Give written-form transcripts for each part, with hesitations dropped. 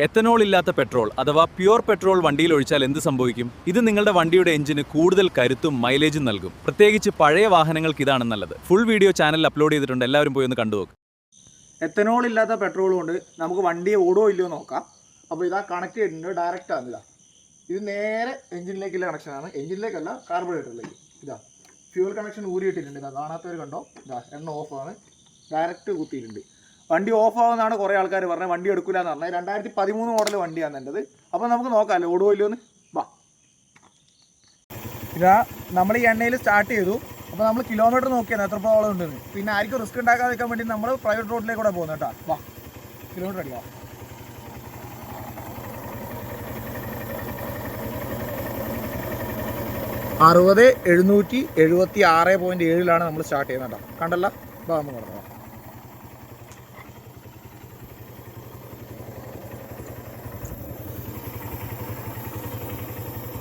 Ethanol ഇല്ലാത്ത petrol അഥവാ pure petrol വണ്ടിയിൽ ഒഴിച്ചാൽ എന്ത് സംഭവിക്കും? ഇത് നിങ്ങളുടെ വണ്ടിയുടെ എഞ്ചിന് കൂടുതൽ കരുത്തും മൈലേജും നൽകും. പ്രത്യേകിച്ച് പഴയ വാഹനങ്ങൾക്ക് ഇതാണ് നല്ലത്. ഫുൾ വീഡിയോ ചാനലിൽ അപ്ലോഡ് ചെയ്തിട്ടുണ്ട്, എല്ലാവരും പോയി ഒന്ന് കണ്ടുനോക്ക്. എത്തനോൾ ഇല്ലാത്ത പെട്രോൾ കൊണ്ട് നമുക്ക് വണ്ടിയെ ഓടോ ഇല്ലയോ നോക്കാം. അപ്പോൾ ഇതാ കണക്ട് ചെയ്തിട്ടുണ്ട്, ഡയറക്റ്റ് ആണ്. ഇത് നേരെ എഞ്ചിനിലേക്കുള്ള കണക്ഷനാണ്, എഞ്ചിനിലേക്കല്ല കാർബറേറ്ററിലേക്ക്. ഇതാ ഫ്യൂൽ കണക്ഷൻ ഊരിയിട്ടിട്ടുണ്ട്. ഇതാ കാണാത്തവർ കണ്ടോ, ഇതാ എണ്ണ ഓഫാണ്, ഡയറക്റ്റ് കുത്തിയിട്ടുണ്ട്. വണ്ടി ഓഫ് ആവുമെന്നാണ് കുറേ ആൾക്കാർ പറഞ്ഞത്, വണ്ടി എടുക്കില്ല എന്ന് പറഞ്ഞത്. 2013 മോഡൽ വണ്ടിയാണ് എൻ്റെത്. അപ്പോൾ നമുക്ക് നോക്കാമല്ലോ ഓടുമോ ഇല്ലയോ എന്ന്. വാ, ഇതാ നമ്മൾ ഈ എണ്ണയിൽ സ്റ്റാർട്ട് ചെയ്തു. അപ്പോൾ നമ്മൾ കിലോമീറ്റർ നോക്കിയാണ് എത്രത്തോളം ഉണ്ടെന്ന്. പിന്നെ ആർക്കും റിസ്ക് ഉണ്ടാക്കാതിരിക്കാൻ വേണ്ടി നമ്മൾ പ്രൈവറ്റ് റോഡിലേക്ക് കൂടെ പോകുന്നത് കേട്ടോ. വാ, കിലോമീറ്റർ അടിക്കാം. 60,776.7 നമ്മൾ സ്റ്റാർട്ട് ചെയ്യുന്നത് കേട്ടോ. കണ്ടല്ല, ഇതാ നമ്മൾ പറഞ്ഞോ.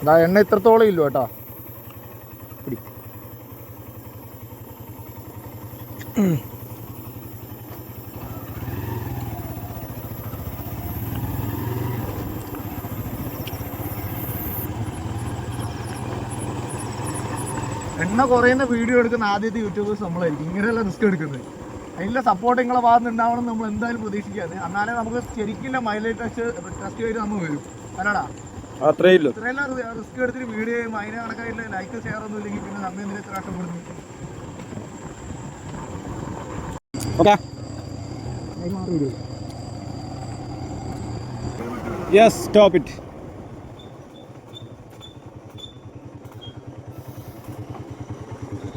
എന്താ എണ്ണ ഇത്രത്തോളം ഇല്ലോ കേട്ടോ. എണ്ണ കുറയുന്ന വീഡിയോ എടുക്കുന്ന ആദ്യത്തെ യൂട്യൂബേഴ്സ് നമ്മളായിരിക്കും. ഇങ്ങനെയല്ല റിസ്ക് എടുക്കുന്നത്. അതിൻ്റെ സപ്പോർട്ട് നിങ്ങളെ ഭാഗത്ത് ഉണ്ടാവണം നമ്മൾ എന്തായാലും പ്രതീക്ഷിക്കാതെ. എന്നാലേ നമുക്ക് ശരിക്കും മൈലേജ് ടെസ്റ്റ് ചെയ്ത് നമ്മൾ വരും. അല്ലടാ, അത്രയല്ലോ. ഇത്രയെല്ലാം റിസ്ക് എടുത്തിട്ട് വീഡിയോ ചെയ്യുമ്പോൾ അതിനെ കണക്കായിട്ട് ലൈക്ക് ഷെയർ ഒന്നും ഇല്ലെങ്കിൽ പിന്നെ നമ്മൾ എന്തിനാ ഇത്ര കഷ്ടപ്പെടുന്നു. Yes, stop it.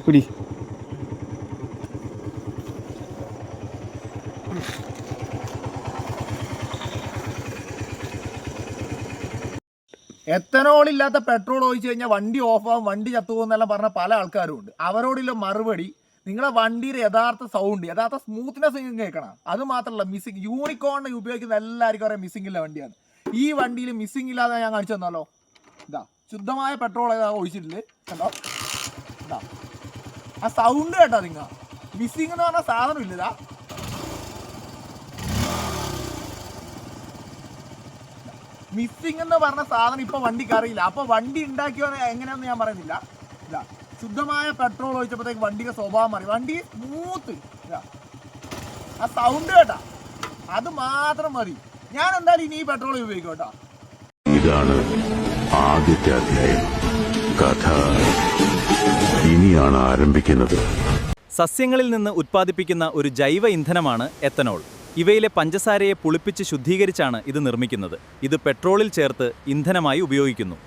പിടി. എത്തനോൾ ഇല്ലാത്ത പെട്രോൾ ഒഴിച്ച് കഴിഞ്ഞാൽ വണ്ടി ഓഫാകും, വണ്ടി ചത്തുപോകുന്നെല്ലാം പറഞ്ഞ പല ആൾക്കാരും ഉണ്ട്. അവരോടുള്ള മറുപടി, നിങ്ങളെ വണ്ടിയുടെ യഥാർത്ഥ സൗണ്ട്, യഥാർത്ഥ സ്മൂത്ത്നെസ് കേൾക്കണം. അത് മാത്രമല്ല, മിസ്സിങ് യൂണിക്കോണിന് ഉപയോഗിക്കുന്ന എല്ലാവർക്കും അറിയാം മിസ്സിംഗ് ഇല്ല വണ്ടിയാണ്. ഈ വണ്ടിയിൽ മിസ്സിംഗ് ഇല്ലാതെ ഞാൻ കാണിച്ചു തന്നാലോ. ഇതാ ശുദ്ധമായ പെട്രോൾ ഒഴിച്ചിട്ടില്ല, കണ്ടോ. ഇതാ ആ സൗണ്ട് കേട്ടോ നിങ്ങൾ. മിസ്സിംഗ് എന്ന് പറഞ്ഞ സാധനം ഇല്ല. ഇതാ മിസ്സിംഗ് എന്ന് പറഞ്ഞ സാധനം ഇപ്പൊ വണ്ടിക്ക് അറിയില്ല. അപ്പൊ വണ്ടി ഉണ്ടാക്കിയോ എങ്ങനെയാണെന്ന് ഞാൻ പറയുന്നില്ല. ഇല്ല, ശുദ്ധമായ പെട്രോൾ ഒഴിച്ചപ്പോഴത്തേക്ക് വണ്ടിയുടെ സ്വഭാവം മാറി, വണ്ടി സ്മൂത്ത്. ആ സൗണ്ട് കേട്ടാ, അത് മാത്രം മതി. ഞാൻ എന്തായാലും ഇനി ഈ പെട്രോൾ ഉപയോഗിക്കും കേട്ടോ. ഇതാണ് ആദ്യത്തെ അധ്യായം. കഥ ഇനിയാണ് ആരംഭിക്കുന്നത്. സസ്യങ്ങളിൽ നിന്ന് ഉത്പാദിപ്പിക്കുന്ന ഒരു ജൈവ ഇന്ധനമാണ് എത്തനോൾ. ഇവയിലെ പഞ്ചസാരയെ പുളിപ്പിച്ച് ശുദ്ധീകരിച്ചാണ് ഇത് നിർമ്മിക്കുന്നത്. ഇത് പെട്രോളിൽ ചേർത്ത് ഇന്ധനമായി ഉപയോഗിക്കുന്നു.